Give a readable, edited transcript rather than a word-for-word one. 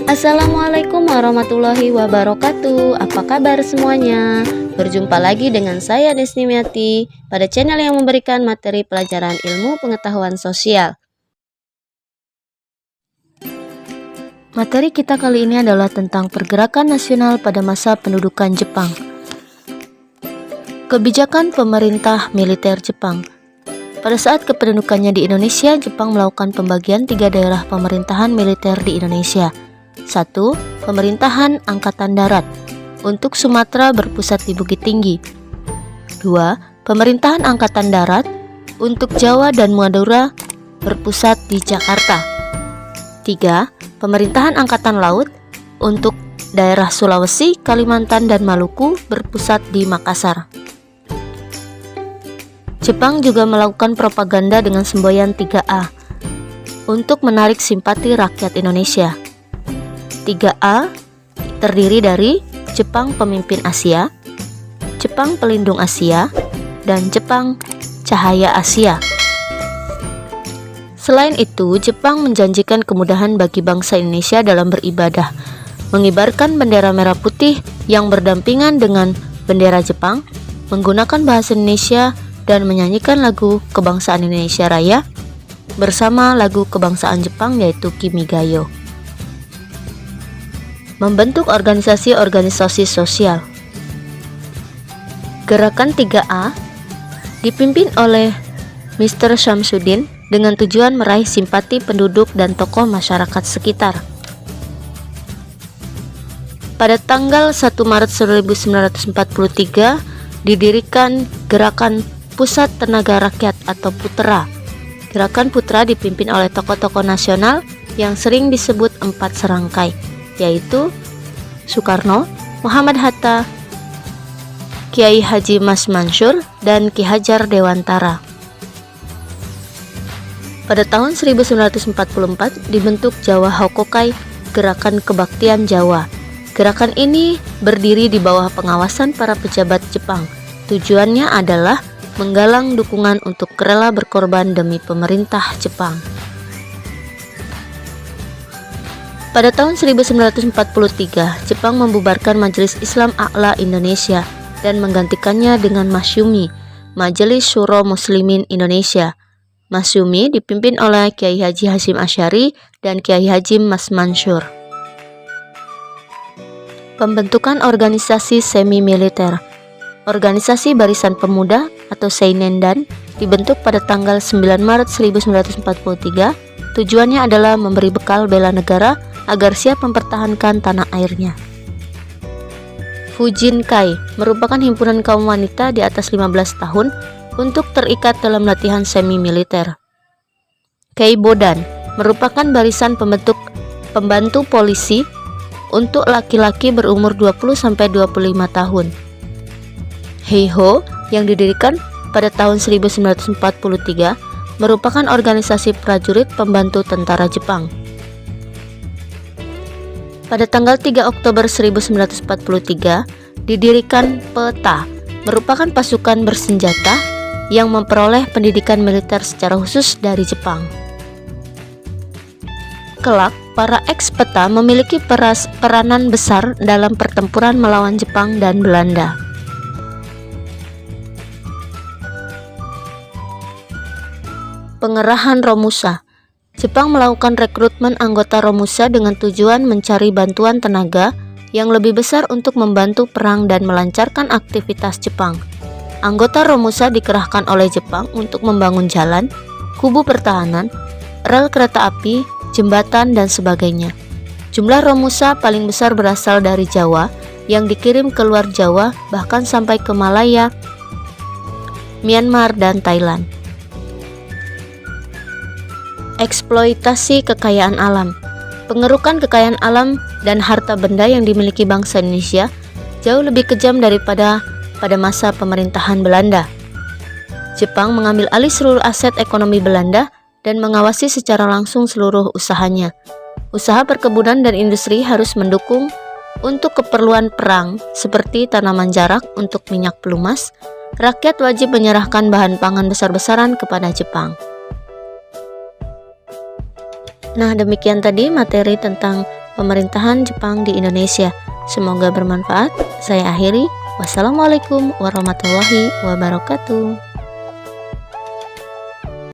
Assalamualaikum warahmatullahi wabarakatuh. Apa kabar semuanya? Berjumpa lagi dengan saya Desnimiati pada channel yang memberikan materi pelajaran ilmu pengetahuan sosial. Materi kita kali ini adalah tentang pergerakan nasional pada masa pendudukan Jepang. Kebijakan pemerintah militer Jepang. Pada saat kependudukannya di Indonesia, Jepang melakukan pembagian 3 daerah pemerintahan militer di Indonesia. 1. Pemerintahan Angkatan Darat. Untuk Sumatera berpusat di Bukit Tinggi. 2. Pemerintahan Angkatan Darat. Untuk Jawa dan Madura berpusat di Jakarta. 3. Pemerintahan Angkatan Laut. Untuk daerah Sulawesi, Kalimantan, dan Maluku berpusat di Makassar. Jepang juga melakukan propaganda dengan semboyan 3A untuk menarik simpati rakyat Indonesia. 3A terdiri dari Jepang Pemimpin Asia, Jepang Pelindung Asia, dan Jepang Cahaya Asia. Selain itu, Jepang menjanjikan kemudahan bagi bangsa Indonesia dalam beribadah, mengibarkan bendera merah putih yang berdampingan dengan bendera Jepang, menggunakan bahasa Indonesia, dan menyanyikan lagu kebangsaan Indonesia Raya bersama lagu kebangsaan Jepang yaitu Kimigayo. Membentuk organisasi-organisasi sosial. Gerakan 3A dipimpin oleh Mr. Syamsuddin dengan tujuan meraih simpati penduduk dan tokoh masyarakat sekitar. Pada tanggal 1 Maret 1943 didirikan Gerakan Pusat Tenaga Rakyat atau PUTRA. Gerakan PUTRA dipimpin oleh tokoh-tokoh nasional yang sering disebut 4 serangkai, yaitu Soekarno, Muhammad Hatta, Kiai Haji Mas Mansur, dan Ki Hajar Dewantara. Pada tahun 1944 dibentuk Jawa Hokokai, Gerakan Kebaktian Jawa. Gerakan ini berdiri di bawah pengawasan para pejabat Jepang. Tujuannya adalah menggalang dukungan untuk rela berkorban demi pemerintah Jepang. Pada tahun 1943, Jepang membubarkan Majelis Islam A'la Indonesia dan menggantikannya dengan Masyumi, Majelis Syuro Muslimin Indonesia. Masyumi dipimpin oleh Kiai Haji Hasyim Asy'ari dan Kiai Haji Mas Mansur. Pembentukan organisasi semi-militer. Organisasi Barisan Pemuda atau Seinendan dibentuk pada tanggal 9 Maret 1943. Tujuannya adalah memberi bekal bela negara agar siap mempertahankan tanah airnya. Fujinkai merupakan himpunan kaum wanita di atas 15 tahun untuk terikat dalam latihan semi-militer. Keibodan merupakan barisan pembantu polisi untuk laki-laki berumur 20-25 tahun. Heiho yang didirikan pada tahun 1943 merupakan organisasi prajurit pembantu tentara Jepang. Pada tanggal 3 Oktober 1943 didirikan PETA, merupakan pasukan bersenjata yang memperoleh pendidikan militer secara khusus dari Jepang. Kelak, para eks-PETA memiliki peranan besar dalam pertempuran melawan Jepang dan Belanda. Pengerahan Romusa. Jepang melakukan rekrutmen anggota Romusa dengan tujuan mencari bantuan tenaga yang lebih besar untuk membantu perang dan melancarkan aktivitas Jepang. Anggota Romusa dikerahkan oleh Jepang untuk membangun jalan, kubu pertahanan, rel kereta api, jembatan, dan sebagainya. Jumlah Romusa paling besar berasal dari Jawa yang dikirim keluar Jawa bahkan sampai ke Malaya, Myanmar, dan Thailand. Eksploitasi kekayaan alam. Pengerukan kekayaan alam dan harta benda yang dimiliki bangsa Indonesia jauh lebih kejam daripada pada masa pemerintahan Belanda. Jepang mengambil alih seluruh aset ekonomi Belanda dan mengawasi secara langsung seluruh usahanya. Usaha perkebunan dan industri harus mendukung untuk keperluan perang seperti tanaman jarak untuk minyak pelumas. Rakyat wajib menyerahkan bahan pangan besar-besaran kepada Jepang. Nah, demikian tadi materi tentang pemerintahan Jepang di Indonesia. Semoga bermanfaat. Saya akhiri. Wassalamualaikum warahmatullahi wabarakatuh.